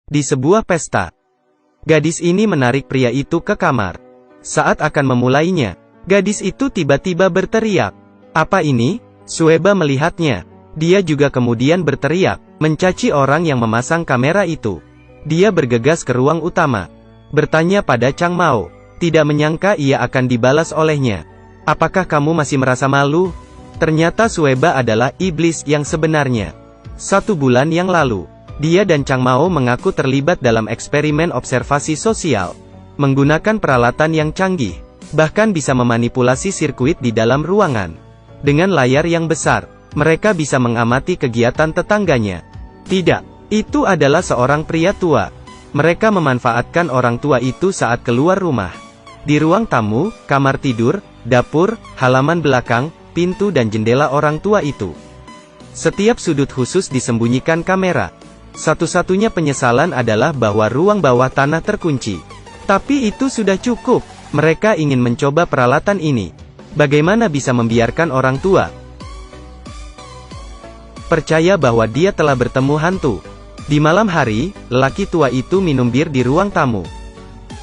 Di sebuah pesta, gadis ini menarik pria itu ke kamar. Saat akan memulainya, gadis itu tiba-tiba berteriak, "Apa ini?" Sueba melihatnya. Dia juga kemudian berteriak, mencaci orang yang memasang kamera itu. Dia bergegas ke ruang utama, bertanya pada Chang Mao. Tidak menyangka ia akan dibalas olehnya. "Apakah kamu masih merasa malu?" Ternyata Sueba adalah iblis yang sebenarnya. 1 bulan yang lalu, dia dan Chang Mao mengaku terlibat dalam eksperimen observasi sosial. Menggunakan peralatan yang canggih, bahkan bisa memanipulasi sirkuit di dalam ruangan. Dengan layar yang besar, mereka bisa mengamati kegiatan tetangganya. Tidak, itu adalah seorang pria tua. Mereka memanfaatkan orang tua itu saat keluar rumah. Di ruang tamu, kamar tidur, dapur, halaman belakang, pintu dan jendela orang tua itu. Setiap sudut khusus disembunyikan kamera. Satu-satunya penyesalan adalah bahwa ruang bawah tanah terkunci. Tapi itu sudah cukup. Mereka ingin mencoba peralatan ini. Bagaimana bisa membiarkan orang tua percaya bahwa dia telah bertemu hantu? Di malam hari, lelaki tua itu minum bir di ruang tamu.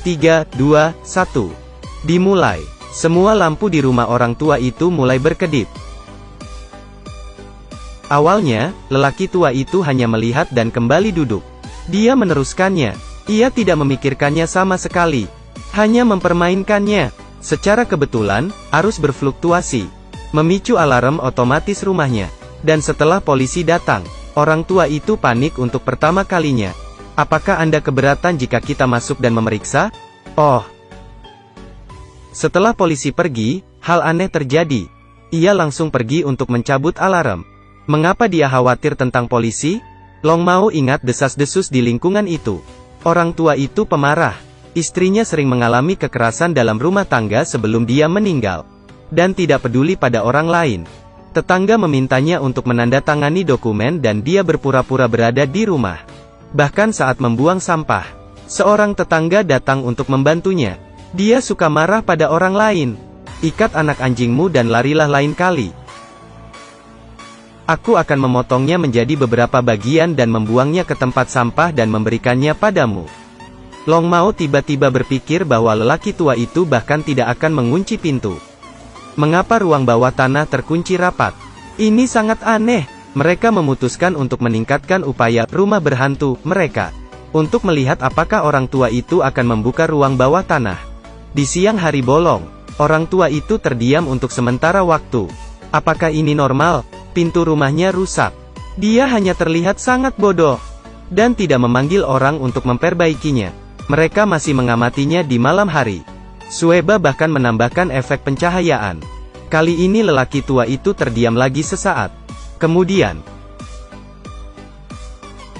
3, 2, 1. Dimulai. Semua lampu di rumah orang tua itu mulai berkedip. Awalnya, lelaki tua itu hanya melihat dan kembali duduk. Dia meneruskannya. Ia tidak memikirkannya sama sekali. Hanya mempermainkannya. Secara kebetulan, arus berfluktuasi, memicu alarm otomatis rumahnya. Dan setelah polisi datang, orang tua itu panik untuk pertama kalinya. "Apakah Anda keberatan jika kita masuk dan memeriksa?" "Oh." Setelah polisi pergi, hal aneh terjadi. Ia langsung pergi untuk mencabut alarm. Mengapa dia khawatir tentang polisi? Long Mao ingat desas-desus di lingkungan itu. Orang tua itu pemarah. Istrinya sering mengalami kekerasan dalam rumah tangga sebelum dia meninggal. Dan tidak peduli pada orang lain. Tetangga memintanya untuk menandatangani dokumen dan dia berpura-pura berada di rumah. Bahkan saat membuang sampah, seorang tetangga datang untuk membantunya. Dia suka marah pada orang lain. "Ikat anak anjingmu dan larilah lain kali. Aku akan memotongnya menjadi beberapa bagian dan membuangnya ke tempat sampah dan memberikannya padamu." Long Mao tiba-tiba berpikir bahwa lelaki tua itu bahkan tidak akan mengunci pintu. Mengapa ruang bawah tanah terkunci rapat? Ini sangat aneh. Mereka memutuskan untuk meningkatkan upaya rumah berhantu mereka. Untuk melihat apakah orang tua itu akan membuka ruang bawah tanah. Di siang hari bolong, orang tua itu terdiam untuk sementara waktu. Apakah ini normal? Pintu rumahnya rusak. Dia hanya terlihat sangat bodoh. Dan tidak memanggil orang untuk memperbaikinya. Mereka masih mengamatinya di malam hari. Sueba bahkan menambahkan efek pencahayaan. Kali ini lelaki tua itu terdiam lagi sesaat. Kemudian,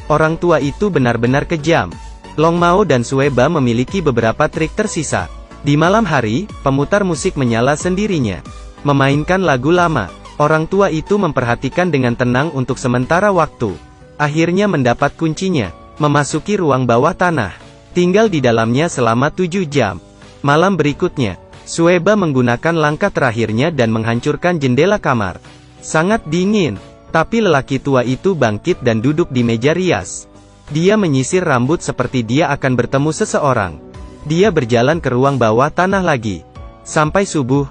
orang tua itu benar-benar kejam. Long Mao dan Sueba memiliki beberapa trik tersisa. Di malam hari, pemutar musik menyala sendirinya, memainkan lagu lama. Orang tua itu memperhatikan dengan tenang untuk sementara waktu. Akhirnya mendapat kuncinya, memasuki ruang bawah tanah. Tinggal di dalamnya selama 7 jam. Malam berikutnya, Sueba menggunakan langkah terakhirnya dan menghancurkan jendela kamar. Sangat dingin, tapi lelaki tua itu bangkit dan duduk di meja rias. Dia menyisir rambut seperti dia akan bertemu seseorang. Dia berjalan ke ruang bawah tanah lagi. Sampai subuh,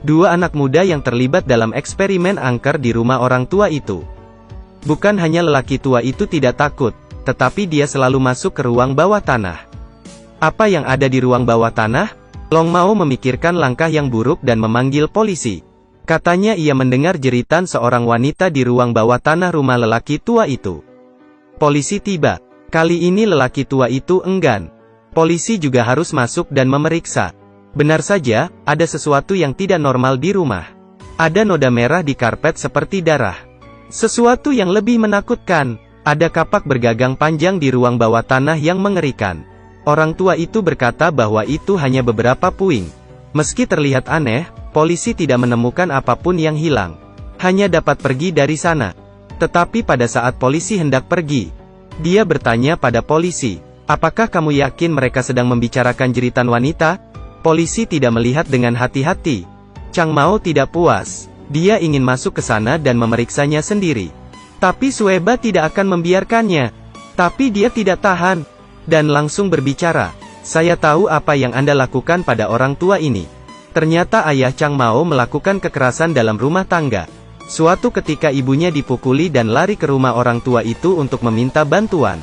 2 anak muda yang terlibat dalam eksperimen angker di rumah orang tua itu. Bukan hanya lelaki tua itu tidak takut, tetapi dia selalu masuk ke ruang bawah tanah. Apa yang ada di ruang bawah tanah? Long Mao memikirkan langkah yang buruk dan memanggil polisi. Katanya ia mendengar jeritan seorang wanita di ruang bawah tanah rumah lelaki tua itu. Polisi tiba. Kali ini lelaki tua itu enggan. Polisi juga harus masuk dan memeriksa. Benar saja, ada sesuatu yang tidak normal di rumah. Ada noda merah di karpet seperti darah. Sesuatu yang lebih menakutkan. Ada kapak bergagang panjang di ruang bawah tanah yang mengerikan. Orang tua itu berkata bahwa itu hanya beberapa puing. Meski terlihat aneh, polisi tidak menemukan apapun yang hilang. Hanya dapat pergi dari sana. Tetapi pada saat polisi hendak pergi, dia bertanya pada polisi, "Apakah kamu yakin mereka sedang membicarakan jeritan wanita?" Polisi tidak melihat dengan hati-hati. Chang Mao tidak puas. Dia ingin masuk ke sana dan memeriksanya sendiri. Tapi Sueba tidak akan membiarkannya. Tapi dia tidak tahan, dan langsung berbicara. Saya tahu apa yang Anda lakukan pada orang tua ini. Ternyata ayah Chang Mao melakukan kekerasan dalam rumah tangga. Suatu ketika ibunya dipukuli dan lari ke rumah orang tua itu untuk meminta bantuan.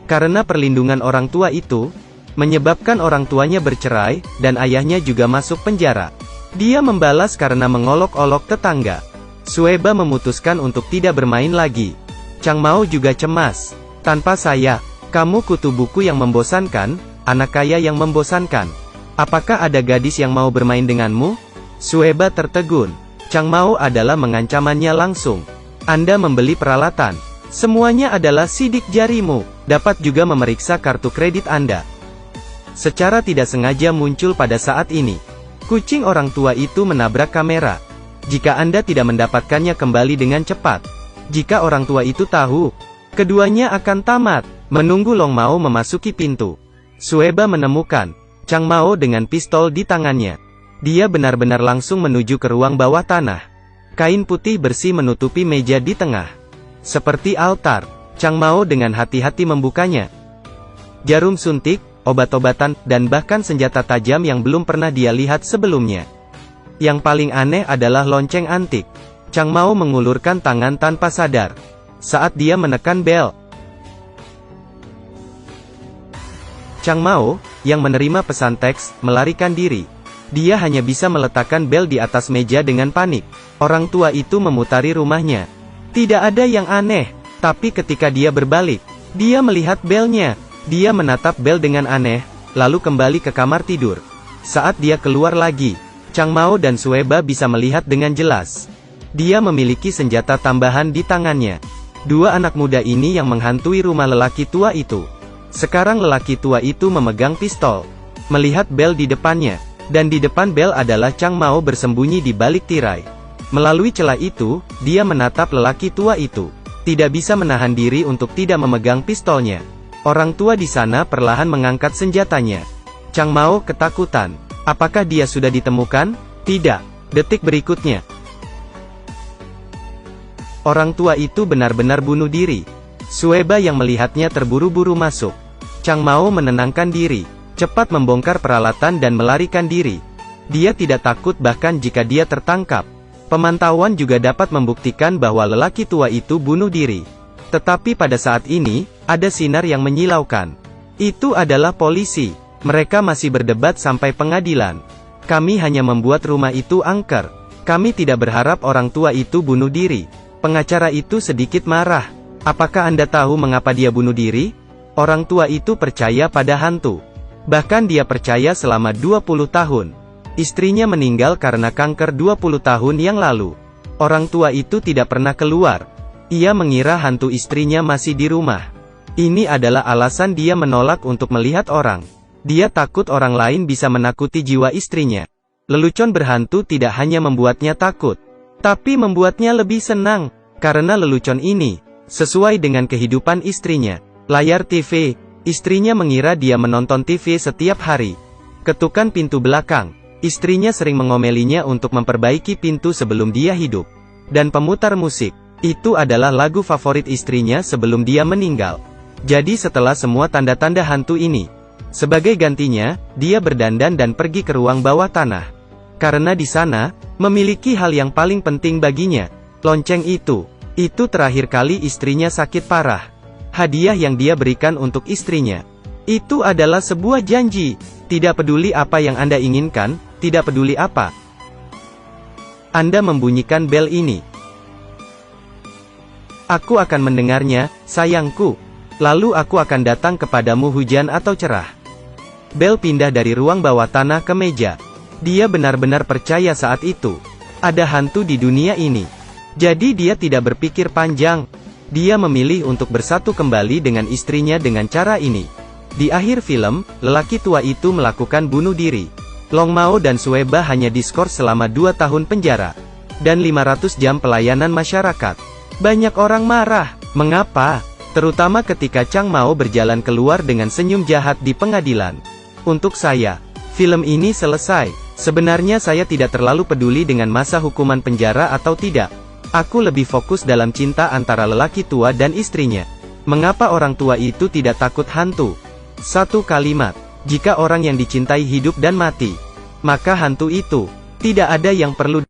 Karena perlindungan orang tua itu, menyebabkan orang tuanya bercerai, dan ayahnya juga masuk penjara. Dia membalas karena mengolok-olok tetangga. Sueba memutuskan untuk tidak bermain lagi. Chang Mao juga cemas. Tanpa saya, kamu kutu buku yang membosankan, anak kaya yang membosankan. Apakah ada gadis yang mau bermain denganmu? Sueba tertegun. Chang Mao adalah mengancamannya langsung. Anda membeli peralatan. Semuanya adalah sidik jarimu. Dapat juga memeriksa kartu kredit Anda. Secara tidak sengaja muncul pada saat ini. Kucing orang tua itu menabrak kamera. Jika Anda tidak mendapatkannya kembali dengan cepat. Jika orang tua itu tahu, keduanya akan tamat. Menunggu Long Mao memasuki pintu. Sueba menemukan Chang Mao dengan pistol di tangannya. Dia benar-benar langsung menuju ke ruang bawah tanah. Kain putih bersih menutupi meja di tengah. Seperti altar, Chang Mao dengan hati-hati membukanya. Jarum suntik, obat-obatan, dan bahkan senjata tajam yang belum pernah dia lihat sebelumnya. Yang paling aneh adalah lonceng antik. Chang Mao mengulurkan tangan tanpa sadar. Saat dia menekan bel, Chang Mao, yang menerima pesan teks, melarikan diri. Dia hanya bisa meletakkan bel di atas meja dengan panik. Orang tua itu memutari rumahnya. Tidak ada yang aneh, tapi ketika dia berbalik, dia melihat belnya. Dia menatap bel dengan aneh, lalu kembali ke kamar tidur. Saat dia keluar lagi, Chang Mao dan Sueba bisa melihat dengan jelas. Dia memiliki senjata tambahan di tangannya. Dua anak muda ini yang menghantui rumah lelaki tua itu. Sekarang lelaki tua itu memegang pistol. Melihat bel di depannya, dan di depan bel adalah Chang Mao bersembunyi di balik tirai. Melalui celah itu, dia menatap lelaki tua itu. Tidak bisa menahan diri untuk tidak memegang pistolnya. Orang tua di sana perlahan mengangkat senjatanya. Chang Mao ketakutan. Apakah dia sudah ditemukan? Tidak. Detik berikutnya, orang tua itu benar-benar bunuh diri. Sueba yang melihatnya terburu-buru masuk. Chang Mao menenangkan diri, cepat membongkar peralatan dan melarikan diri. Dia tidak takut bahkan jika dia tertangkap. Pemantauan juga dapat membuktikan bahwa lelaki tua itu bunuh diri. Tetapi pada saat ini, ada sinar yang menyilaukan. Itu adalah polisi. Mereka masih berdebat sampai pengadilan. Kami hanya membuat rumah itu angker. Kami tidak berharap orang tua itu bunuh diri. Pengacara itu sedikit marah. Apakah Anda tahu mengapa dia bunuh diri? Orang tua itu percaya pada hantu. Bahkan dia percaya selama 20 tahun. Istrinya meninggal karena kanker 20 tahun yang lalu. Orang tua itu tidak pernah keluar. Ia mengira hantu istrinya masih di rumah. Ini adalah alasan dia menolak untuk melihat orang. Dia takut orang lain bisa menakuti jiwa istrinya. Lelucon berhantu tidak hanya membuatnya takut, tapi membuatnya lebih senang. Karena lelucon ini sesuai dengan kehidupan istrinya. Layar TV, istrinya mengira dia menonton TV setiap hari. Ketukan pintu belakang, istrinya sering mengomelinya untuk memperbaiki pintu sebelum dia hidup. Dan pemutar musik, itu adalah lagu favorit istrinya sebelum dia meninggal. Jadi setelah semua tanda-tanda hantu ini, sebagai gantinya, dia berdandan dan pergi ke ruang bawah tanah. Karena di sana, memiliki hal yang paling penting baginya, lonceng itu. Itu terakhir kali istrinya sakit parah. Hadiah yang dia berikan untuk istrinya. Itu adalah sebuah janji. Tidak peduli apa yang Anda inginkan, tidak peduli apa. Anda membunyikan bel ini. Aku akan mendengarnya, sayangku. Lalu aku akan datang kepadamu hujan atau cerah. Bel pindah dari ruang bawah tanah ke meja. Dia benar-benar percaya saat itu. Ada hantu di dunia ini. Jadi dia tidak berpikir panjang. Dia memilih untuk bersatu kembali dengan istrinya dengan cara ini. Di akhir film, lelaki tua itu melakukan bunuh diri. Long Mao dan Sueba hanya diskors selama 2 tahun penjara. Dan 500 jam pelayanan masyarakat. Banyak orang marah. Mengapa? Terutama ketika Chang Mao berjalan keluar dengan senyum jahat di pengadilan. Untuk saya, film ini selesai. Sebenarnya saya tidak terlalu peduli dengan masa hukuman penjara atau tidak. Aku lebih fokus dalam cinta antara lelaki tua dan istrinya. Mengapa orang tua itu tidak takut hantu? Satu kalimat. Jika orang yang dicintai hidup dan mati, maka hantu itu tidak ada yang perlu